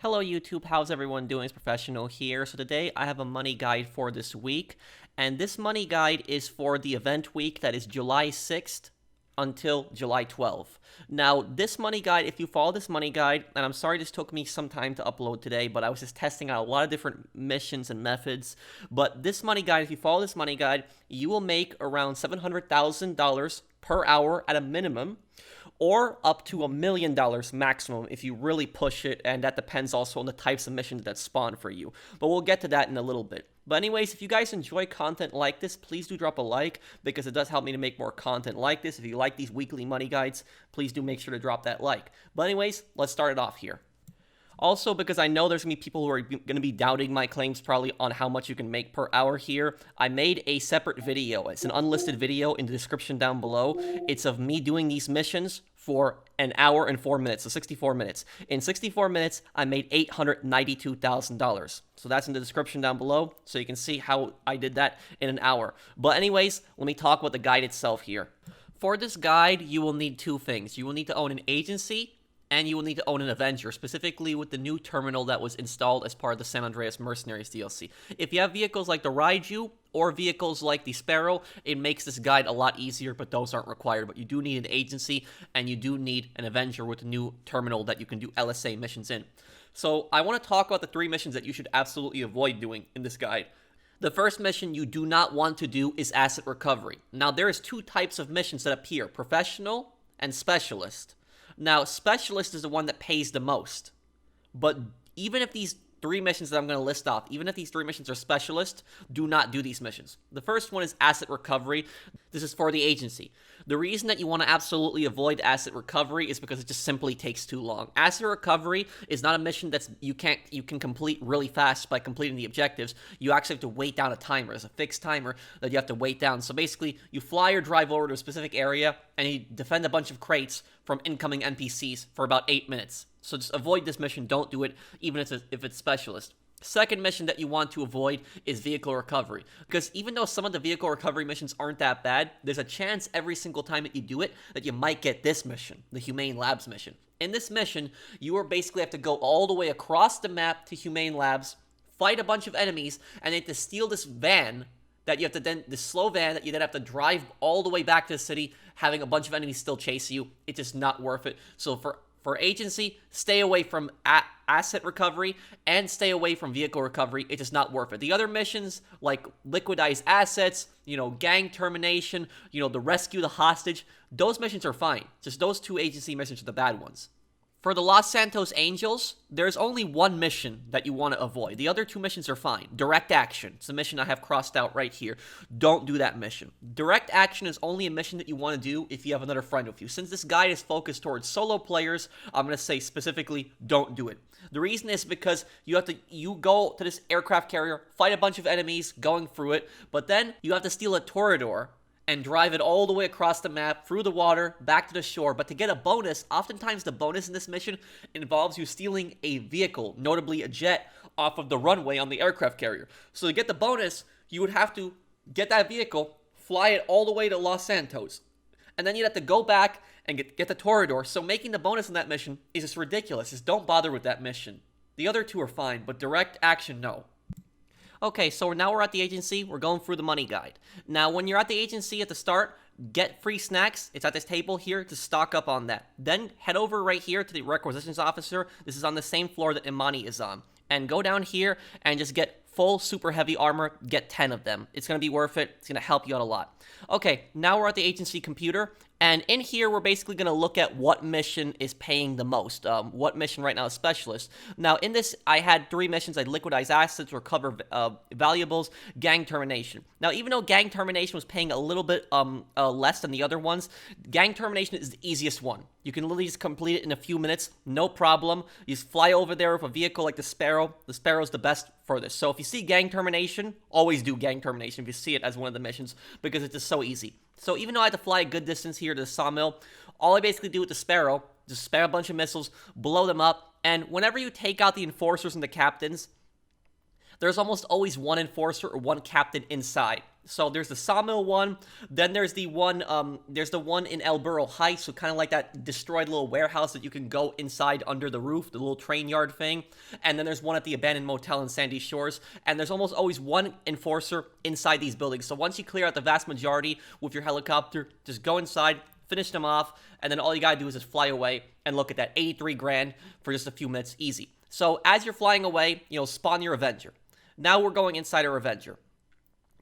Hello YouTube, how's everyone doing? It's Professional here. So today I have a money guide for this week, and this money guide is for the event week that is July 6th until July 12th. Now, this money guide, if you follow this money guide, and I'm sorry this took me some time to upload today, but I was just testing out a lot of different missions and methods, but this money guide, if you follow this money guide, you will make around $700,000 per hour at a minimum, or up to $1 million maximum if you really push it, and that depends also on the types of missions that spawn for you. But we'll get to that in a little bit. But anyways, if you guys enjoy content like this, please do drop a like, because it does help me to make more content like this. If you like these weekly money guides, please do make sure to drop that like. But anyways, let's start it off here. Also, because I know there's going to be people who are going to be doubting my claims probably on how much you can make per hour here, I made a separate video. It's an unlisted video in the description down below. It's of me doing these missions for an hour and 4 minutes, so 64 minutes. In 64 minutes, I made $892,000. So that's in the description down below, so you can see how I did that in an hour. But anyways, let me talk about the guide itself here. For this guide, you will need two things. You will need to own an agency, and you will need to own an Avenger, specifically with the new terminal that was installed as part of the San Andreas Mercenaries DLC. If you have vehicles like the Raiju or vehicles like the Sparrow, it makes this guide a lot easier, but those aren't required. But you do need an agency, and you do need an Avenger with the new terminal that you can do LSA missions in. So I want to talk about the three missions that you should absolutely avoid doing in this guide. The first mission you do not want to do is asset recovery. Now, there is two types of missions that appear: professional and specialist. Now, specialist is the one that pays the most. But even if these three missions that I'm going to list off, even if these three missions are specialist, do not do these missions. The first one is asset recovery. This is for the agency. The reason that you want to absolutely avoid asset recovery is because it just simply takes too long. Asset recovery is not a mission that's you can complete really fast by completing the objectives. You actually have to wait down a timer. There's a fixed timer that you have to wait down. So basically, you fly or drive over to a specific area and you defend a bunch of crates from incoming NPCs for about 8 minutes. So just avoid this mission. Don't do it, even if it's specialist. Second mission that you want to avoid is vehicle recovery, because even though some of the vehicle recovery missions aren't that bad, there's a chance every single time that you do it that you might get this mission, the Humane Labs mission. In this mission, you basically have to go all the way across the map to Humane Labs, fight a bunch of enemies, and then to steal this van that you have to this slow van that you then have to drive all the way back to the city, having a bunch of enemies still chase you. It's just not worth it. So for agency, stay away from asset recovery and stay away from vehicle recovery. It's just not worth it. The other missions, like liquidize assets, gang termination, the rescue the hostage, those missions are fine. Just those two agency missions are the bad ones. For the Los Santos Angels, there's only one mission that you want to avoid. The other two missions are fine. Direct action. It's a mission I have crossed out right here. Don't do that mission. Direct action is only a mission that you want to do if you have another friend with you. Since this guide is focused towards solo players, I'm going to say specifically, don't do it. The reason is because you go to this aircraft carrier, fight a bunch of enemies going through it, but then you have to steal a Toreador and drive it all the way across the map, through the water, back to the shore. But to get a bonus, oftentimes the bonus in this mission involves you stealing a vehicle, notably a jet, off of the runway on the aircraft carrier. So to get the bonus, you would have to get that vehicle, fly it all the way to Los Santos, and then you'd have to go back and get the Toreador. So making the bonus in that mission is just ridiculous. Just don't bother with that mission. The other two are fine, but direct action, no. Okay, so now we're at the agency. We're going through the money guide. Now, when you're at the agency at the start, get free snacks. It's at this table here to stock up on that. Then head over right here to the requisitions officer. This is on the same floor that Imani is on. And go down here and just get full super heavy armor. Get 10 of them. It's going to be worth it. It's going to help you out a lot. Okay, now we're at the agency computer. And in here, we're basically going to look at what mission is paying the most. What mission right now is specialist. Now, in this, I had three missions. I liquidize assets, recover valuables, gang termination. Now, even though gang termination was paying a little bit less than the other ones, gang termination is the easiest one. You can literally just complete it in a few minutes, no problem. You just fly over there with a vehicle like the Sparrow. The Sparrow is the best for this. So if you see gang termination, always do gang termination if you see it as one of the missions, because it's just so easy. So even though I had to fly a good distance here to the sawmill, all I basically do with the Sparrow, just spam a bunch of missiles, blow them up, and whenever you take out the enforcers and the captains, there's almost always one enforcer or one captain inside. So there's the sawmill one, then there's the one in El Burro Heights, so kind of like that destroyed little warehouse that you can go inside under the roof, the little train yard thing. And then there's one at the abandoned motel in Sandy Shores, and there's almost always one enforcer inside these buildings. So once you clear out the vast majority with your helicopter, just go inside, finish them off, and then all you gotta do is just fly away and look at that 83 grand for just a few minutes, easy. So as you're flying away, spawn your Avenger. Now we're going inside our Avenger.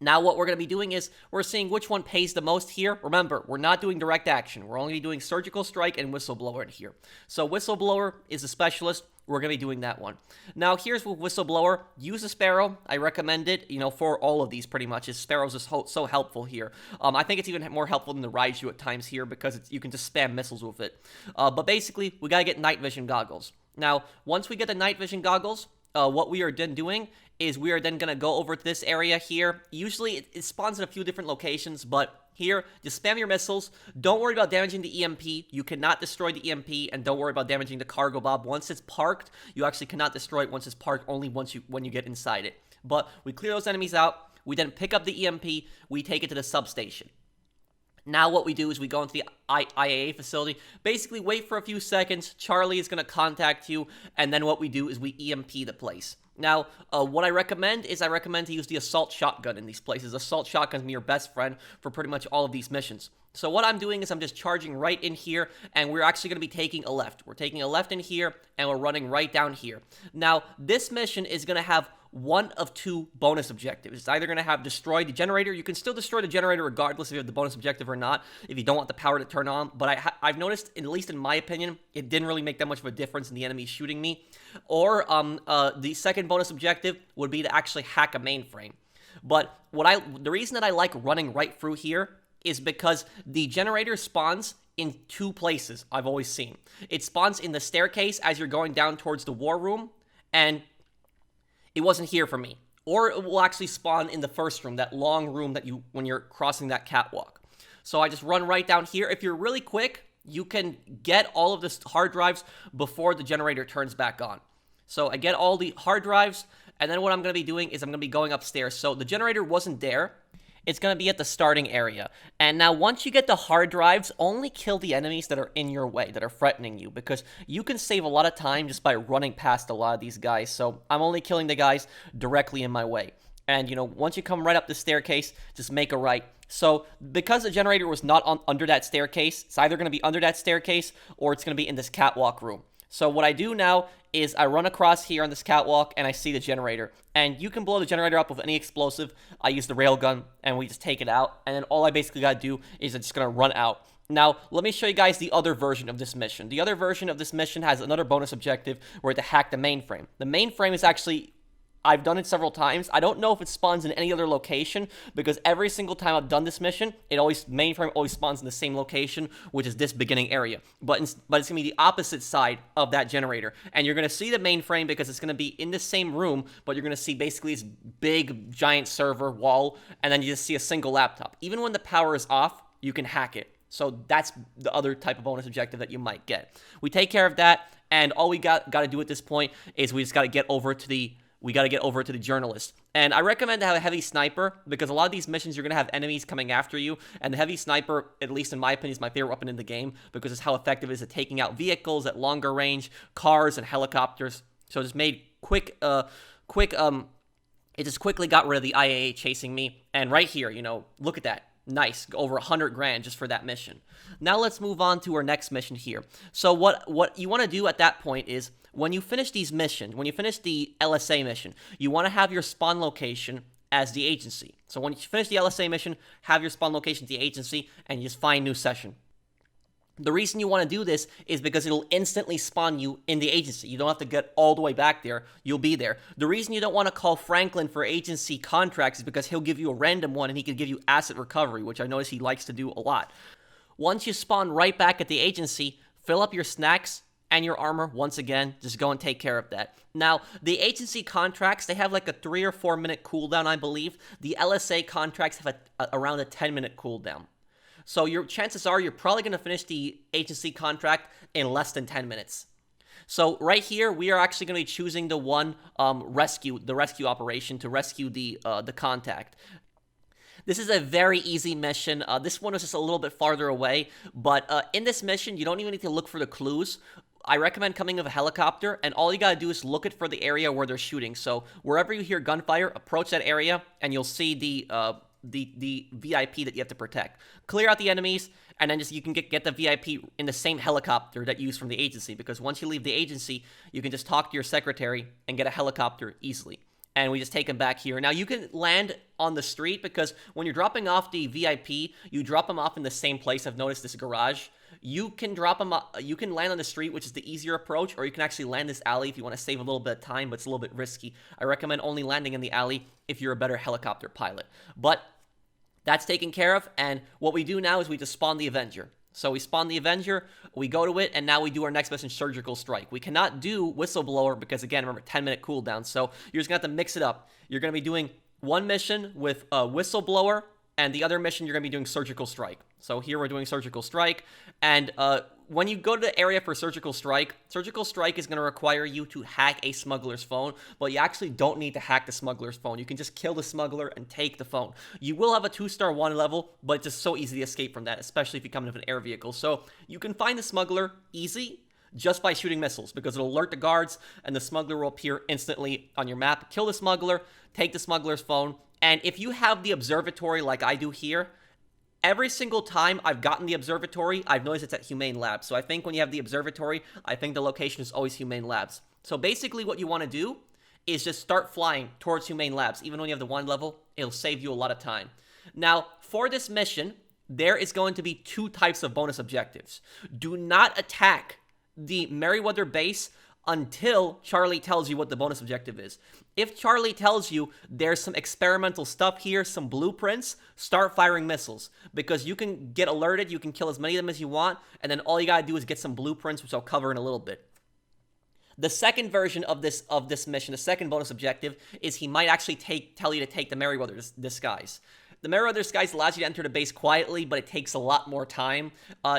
Now what we're going to be doing is we're seeing which one pays the most here. Remember, we're not doing direct action. We're only doing surgical strike and whistleblower in here. So whistleblower is a specialist. We're going to be doing that one. Now here's with whistleblower. Use a Sparrow. I recommend it, for all of these pretty much. Sparrows is so helpful here. I think it's even more helpful than the Raiju at times here because you can just spam missiles with it. But basically, we got to get night vision goggles. Now, once we get the night vision goggles, what we are then doing is we are then going to go over to this area here. Usually it spawns in a few different locations, but here, just spam your missiles. Don't worry about damaging the EMP. You cannot destroy the EMP, and don't worry about damaging the cargo bob. Once it's parked, you actually cannot destroy it once it's parked, only when you get inside it. But we clear those enemies out. We then pick up the EMP. We take it to the substation. Now what we do is we go into the IAA facility, basically wait for a few seconds, Charlie is going to contact you, and then what we do is we EMP the place. Now, what I recommend to use the assault shotgun in these places. Assault shotgun is your best friend for pretty much all of these missions. So what I'm doing is I'm just charging right in here, and we're actually going to be taking a left. We're taking a left in here, and we're running right down here. Now, this mission is going to have one of two bonus objectives. It's either going to have destroy the generator. You can still destroy the generator regardless if you have the bonus objective or not, if you don't want the power to turn on. But I've noticed, at least in my opinion, it didn't really make that much of a difference in the enemy shooting me. Or the second bonus objective would be to actually hack a mainframe. But the reason that I like running right through here is because the generator spawns in two places I've always seen. It spawns in the staircase as you're going down towards the war room, and it wasn't here for me. Or it will actually spawn in the first room, that long room that when you're crossing that catwalk. So I just run right down here. If you're really quick, you can get all of the hard drives before the generator turns back on. So I get all the hard drives, and then what I'm going to be doing is I'm going to be going upstairs. So the generator wasn't there. It's going to be at the starting area. And now once you get the hard drives, only kill the enemies that are in your way, that are threatening you, because you can save a lot of time just by running past a lot of these guys. So I'm only killing the guys directly in my way. And, once you come right up the staircase, just make a right. So because the generator was not under that staircase, it's either going to be under that staircase or it's going to be in this catwalk room. So what I do now is I run across here on this catwalk and I see the generator. And you can blow the generator up with any explosive. I use the railgun and we just take it out. And then all I basically got to do is I'm just going to run out. Now, let me show you guys the other version of this mission. The other version of this mission has another bonus objective where to hack the mainframe. The mainframe is actually, I've done it several times. I don't know if it spawns in any other location because every single time I've done this mission, mainframe always spawns in the same location, which is this beginning area. But it's going to be the opposite side of that generator. And you're going to see the mainframe because it's going to be in the same room, but you're going to see basically this big, giant server wall, and then you just see a single laptop. Even when the power is off, you can hack it. So that's the other type of bonus objective that you might get. We take care of that, and all we got to do at this point is we just got to get over to the journalist. And I recommend to have a heavy sniper because a lot of these missions you're going to have enemies coming after you. And the heavy sniper, at least in my opinion, is my favorite weapon in the game because it's how effective it is at taking out vehicles at longer range, cars and helicopters. So it just made it just quickly got rid of the IAA chasing me. And right here, look at that. Nice, over 100 grand just for that mission. Now let's move on to our next mission here. So what you want to do at that point is when you finish these missions, when you finish the LSA mission, you want to have your spawn location as the agency. So when you finish the LSA mission, have your spawn location as the agency, and you just find new session. The reason you want to do this is because it'll instantly spawn you in the agency. You don't have to get all the way back there. You'll be there. The reason you don't want to call Franklin for agency contracts is because he'll give you a random one and he can give you asset recovery, which I notice he likes to do a lot. Once you spawn right back at the agency, fill up your snacks and your armor once again. Just go and take care of that. Now, the agency contracts, they have like a 3 or 4 minute cooldown, I believe. The LSA contracts have around a 10-minute cooldown. So your chances are you're probably going to finish the agency contract in less than 10 minutes. So right here, we are actually going to be choosing the one the rescue operation to rescue the contact. This is a very easy mission. This one is just a little bit farther away, but in this mission, you don't even need to look for the clues. I recommend coming with a helicopter, and all you gotta do is look it for the area where they're shooting. So wherever you hear gunfire, approach that area, and you'll see the VIP that you have to protect. Clear out the enemies, and then just you can get the VIP in the same helicopter that you use from the agency. Because once you leave the agency, you can just talk to your secretary and get a helicopter easily. And we just take them back here. Now, you can land on the street because when you're dropping off the VIP, you drop them off in the same place. I've noticed this garage. You can drop them. You can land on the street, which is the easier approach, or you can actually land this alley if you want to save a little bit of time, but it's a little bit risky. I recommend only landing in the alley if you're a better helicopter pilot. But that's taken care of, and what we do now is we just spawn the Avenger. So we spawn the Avenger, we go to it, and now we do our next mission, Surgical Strike. We cannot do Whistleblower because, again, remember, 10-minute cooldown. So you're just going to have to mix it up. You're going to be doing one mission with Whistleblower, and the other mission you're going to be doing Surgical Strike. So here we're doing Surgical Strike, and when you go to the area for Surgical Strike is going to require you to hack a smuggler's phone, but you actually don't need to hack the smuggler's phone. You can just kill the smuggler and take the phone. You will have a 2-star 1 level, but it's just so easy to escape from that, especially if you come in with an air vehicle. So you can find the smuggler easy just by shooting missiles, because it'll alert the guards, and the smuggler will appear instantly on your map. Kill the smuggler, take the smuggler's phone, and if you have the observatory like I do here, every single time I've gotten the observatory, I've noticed it's at Humane Labs. So I think when you have the observatory, I think the location is always Humane Labs. So basically what you want to do is just start flying towards Humane Labs. Even when you have the 1 level, it'll save you a lot of time. Now, for this mission, there is going to be 2 types of bonus objectives. Do not attack the Merryweather base until Charlie tells you what the bonus objective is. If Charlie tells you there's some experimental stuff here, some blueprints, start firing missiles. Because you can get alerted, you can kill as many of them as you want, and then all you gotta do is get some blueprints, which I'll cover in a little bit. The second version of this mission, the second bonus objective, is he might actually tell you to take the Merryweather disguise. The Merryweather disguise allows you to enter the base quietly, but it takes a lot more time.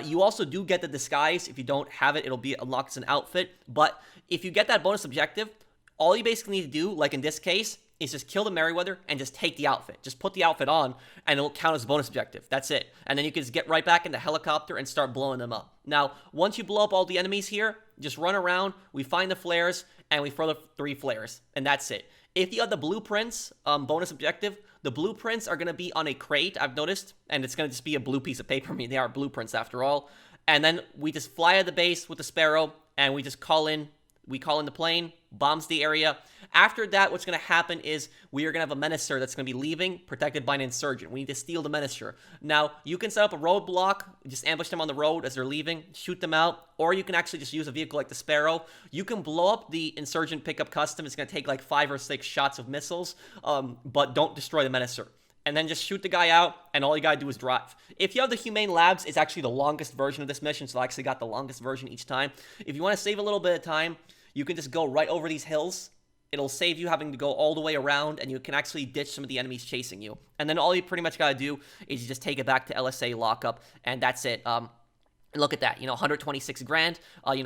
You also do get the disguise. If you don't have it, it'll be unlocked as an outfit. But if you get that bonus objective, all you basically need to do, like in this case, is just kill the Merryweather and just take the outfit. Just put the outfit on, and it'll count as a bonus objective. That's it. And then you can just get right back in the helicopter and start blowing them up. Now, once you blow up all the enemies here, just run around, we find the flares, and we throw the 3 flares. And that's it. If you have the blueprints, bonus objective, the blueprints are going to be on a crate, I've noticed, and it's going to just be a blue piece of paper. I mean, they are blueprints after all. And then we just fly at the base with the Sparrow, and we just call in the plane, bombs the area. After that, what's going to happen is we are going to have a menacer that's going to be leaving, protected by an insurgent. We need to steal the menacer. Now, you can set up a roadblock, just ambush them on the road as they're leaving, shoot them out, or you can actually just use a vehicle like the Sparrow. You can blow up the insurgent pickup custom. It's going to take like 5 or 6 shots of missiles, but don't destroy the menacer. And then just shoot the guy out, and all you gotta do is drive. If you have the Humane Labs, it's actually the longest version of this mission, so I actually got the longest version each time. If you want to save a little bit of time, you can just go right over these hills. It'll save you having to go all the way around, and you can actually ditch some of the enemies chasing you. And then all you pretty much gotta do is you just take it back to LSA lockup, and that's it. Look at that, 126 grand,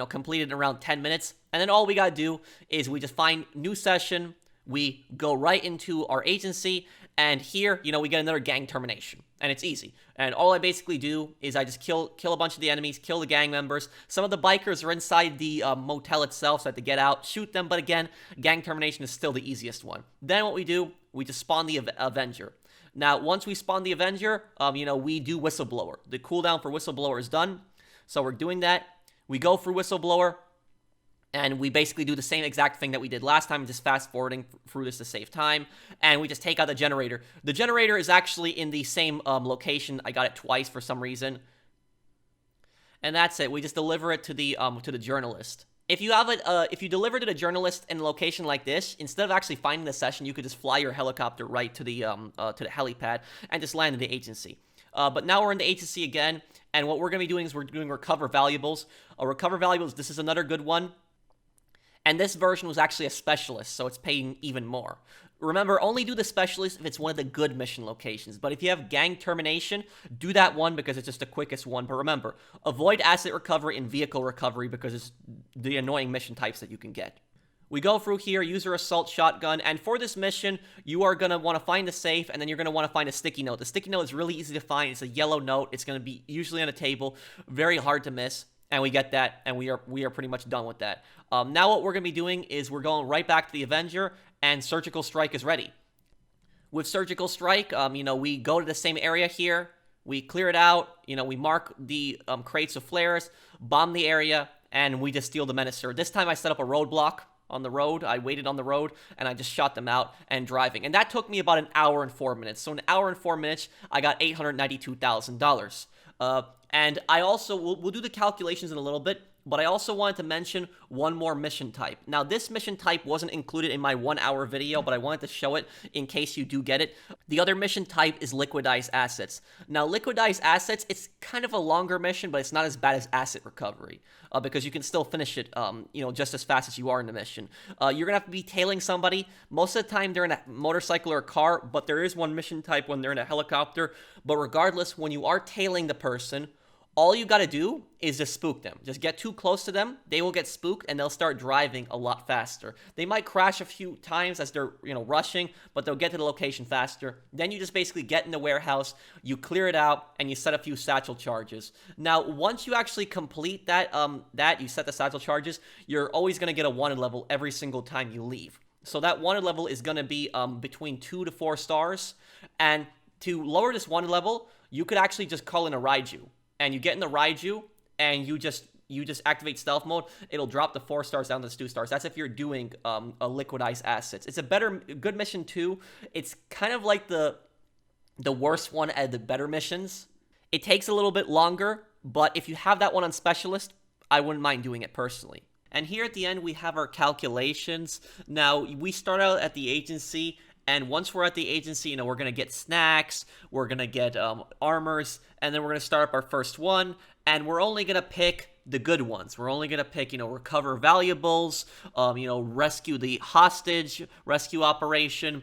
completed in around 10 minutes. And then all we gotta do is we just find new session, we go right into our agency, and here, we get another gang termination. And it's easy. And all I basically do is I just kill a bunch of the enemies, kill the gang members. Some of the bikers are inside the motel itself, so I have to get out, shoot them. But again, gang termination is still the easiest one. Then what we do, we just spawn the Avenger. Now, once we spawn the Avenger, we do Whistleblower. The cooldown for Whistleblower is done. So we're doing that. We go for Whistleblower. And we basically do the same exact thing that we did last time, just fast forwarding through this to save time. And we just take out the generator. The generator is actually in the same location. I got it twice for some reason. And that's it. We just deliver it to the journalist. If you have it, if you deliver to the journalist in a location like this, instead of actually finding the session, you could just fly your helicopter right to the helipad and just land in the agency. But now we're in the agency again, and what we're going to be doing is we're doing recover valuables. Recover valuables, this is another good one. And this version was actually a specialist, so it's paying even more. Remember, only do the specialist if it's one of the good mission locations. But if you have gang termination, do that one because it's just the quickest one. But remember, avoid asset recovery and vehicle recovery because it's the annoying mission types that you can get. We go through here, user assault shotgun, and for this mission, you are going to want to find the safe, and then you're going to want to find a sticky note. The sticky note is really easy to find. It's a yellow note. It's going to be usually on a table, very hard to miss, and we get that, and we are pretty much done with that. Now what we're going to be doing is we're going right back to the Avenger, and Surgical Strike is ready. With Surgical Strike, we go to the same area here, we clear it out, we mark the crates of flares, bomb the area, and we just steal the Menacer. This time I set up a roadblock on the road. I waited on the road, and I just shot them out and driving. And that took me about an hour and 4 minutes. So in an hour and 4 minutes, I got $892,000. And I also, we'll do the calculations in a little bit, but I also wanted to mention one more mission type. Now, this mission type wasn't included in my 1 hour video, but I wanted to show it in case you do get it. The other mission type is Liquidize Assets. Now, Liquidize Assets, it's kind of a longer mission, but it's not as bad as Asset Recovery, because you can still finish it, just as fast as you are in the mission. You're going to have to be tailing somebody. Most of the time, they're in a motorcycle or a car, but there is one mission type when they're in a helicopter. But regardless, when you are tailing the person, all you got to do is just spook them. Just get too close to them, they will get spooked, and they'll start driving a lot faster. They might crash a few times as they're, rushing, but they'll get to the location faster. Then you just basically get in the warehouse, you clear it out, and you set a few satchel charges. Now, once you actually complete that, you set the satchel charges, you're always going to get a wanted level every single time you leave. So that wanted level is going to be between 2 to 4 stars, and to lower this wanted level, you could actually just call in a Raiju. And you get in the Raiju, and you just activate stealth mode. It'll drop the 4 stars down to the 2 stars. That's if you're doing a Liquidize Assets. It's a good mission too. It's kind of like the worst one at the better missions. It takes a little bit longer, but if you have that one on Specialist, I wouldn't mind doing it personally. And here at the end, we have our calculations. Now, we start out at the agency, and once we're at the agency, we're going to get snacks, we're going to get armors, and then we're going to start up our first one, and we're only going to pick the good ones. We're only going to pick, recover valuables, rescue the hostage, rescue operation,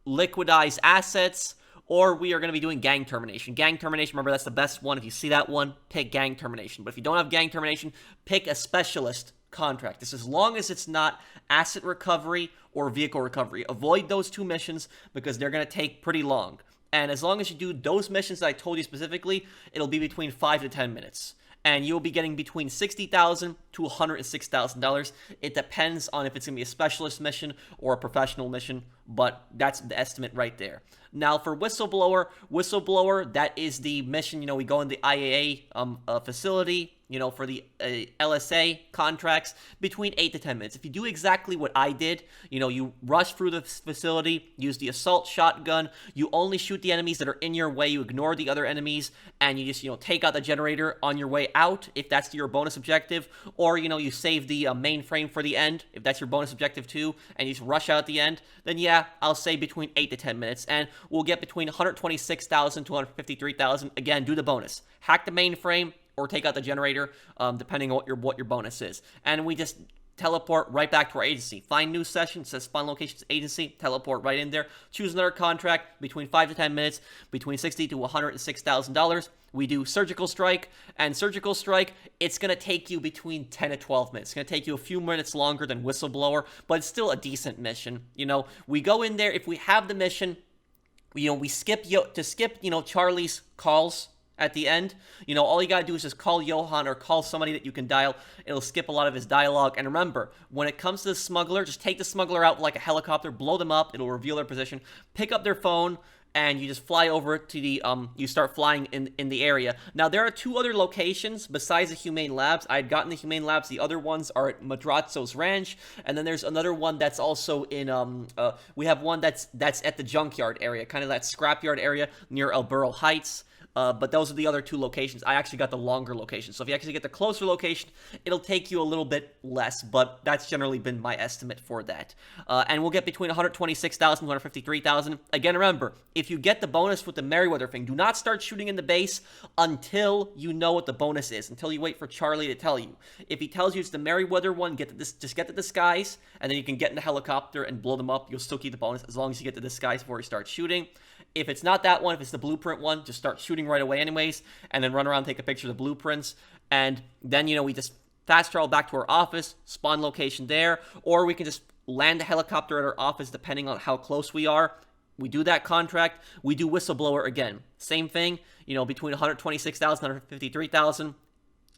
liquidize assets, or we are going to be doing gang termination. Gang termination, remember, that's the best one. If you see that one, pick gang termination. But if you don't have gang termination, pick a specialist contract. This as long as it's not asset recovery or vehicle recovery. Avoid those 2 missions because they're going to take pretty long. And as long as you do those missions that I told you specifically, it'll be between 5 to 10 minutes. And you'll be getting between $60,000 to $106,000. It depends on if it's going to be a specialist mission or a professional mission, but that's the estimate right there. Now, for Whistleblower, that is the mission, we go in the IAA facility, for the LSA contracts, between 8 to 10 minutes. If you do exactly what I did, you rush through the facility, use the assault shotgun, you only shoot the enemies that are in your way, you ignore the other enemies, and you just, take out the generator on your way out, if that's your bonus objective, or, you save the mainframe for the end, if that's your bonus objective too, and you just rush out at the end, then yeah, I'll say between 8 to 10 minutes, and we'll get between 126,000 to 153,000. Again, do the bonus. Hack the mainframe, or take out the generator, depending on what your bonus is. And we just teleport right back to our agency. Find new session, it says spawn locations agency, teleport right in there. Choose another contract between 5 to 10 minutes, between $60,000 to $106,000. We do Surgical Strike, and Surgical Strike, it's going to take you between 10 to 12 minutes. It's going to take you a few minutes longer than Whistleblower, but it's still a decent mission. We go in there, if we have the mission, we skip Charlie's calls at the end. All you gotta do is just call Johan or call somebody that you can dial. It'll skip a lot of his dialogue. And remember, when it comes to the smuggler, just take the smuggler out like a helicopter, blow them up, it'll reveal their position, pick up their phone, and you just fly over to the, you start flying in the area. Now, there are 2 other locations besides the Humane Labs. I had gotten the Humane Labs. The other ones are at Madrazzo's Ranch, and then there's another one that's also in, we have one that's at the junkyard area, kind of that scrapyard area near El Burro Heights. but those are the other two locations. I actually got the longer location. So if you actually get the closer location, it'll take you a little bit less, but that's generally been my estimate for that. And we'll get between 126,000 and 153,000. Again, remember, if you get the bonus with the Merryweather thing, do not start shooting in the base until you know what the bonus is, until you wait for Charlie to tell you. If he tells you it's the Merryweather one, just get the disguise, and then you can get in the helicopter and blow them up. You'll still keep the bonus as long as you get the disguise before you start shooting. If it's not that one, if it's the blueprint one, just start shooting right away anyways, and then run around, take a picture of the blueprints, and then, we just fast travel back to our office, spawn location there, or we can just land the helicopter at our office depending on how close we are. We do that contract. We do whistleblower again. Same thing, between 126,000 and 153,000.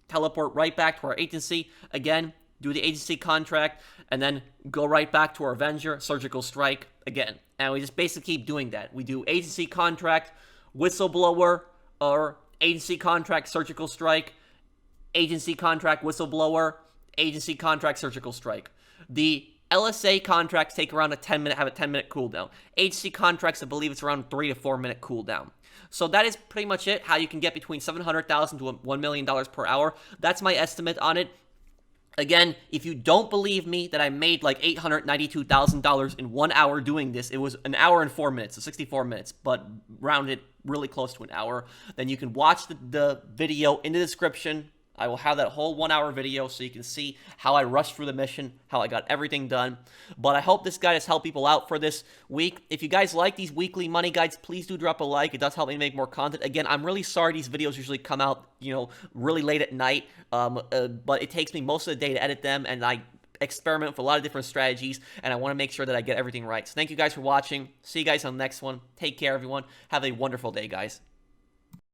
Teleport right back to our agency. Again, do the agency contract, and then go right back to our Avenger, Surgical Strike again. And we just basically keep doing that. We do agency contract, whistleblower, or agency contract, Surgical Strike, agency contract, whistleblower, agency contract, Surgical Strike. The LSA contracts take around have a 10-minute cooldown. Agency contracts, I believe it's around 3 to 4 minute cooldown. So that is pretty much it, how you can get between $700,000 to $1 million per hour. That's my estimate on it. Again, if you don't believe me that I made like $892,000 in 1 hour doing this, it was an hour and 4 minutes, so 64 minutes, but rounded really close to an hour, then you can watch the video in the description. I will have that whole 1 hour video so you can see how I rushed through the mission, how I got everything done. But I hope this guide has helped people out for this week. If you guys like these weekly money guides, please do drop a like. It does help me make more content. Again, I'm really sorry these videos usually come out, really late at night. But it takes me most of the day to edit them, and I experiment with a lot of different strategies, and I want to make sure that I get everything right. So thank you guys for watching. See you guys on the next one. Take care, everyone. Have a wonderful day, guys.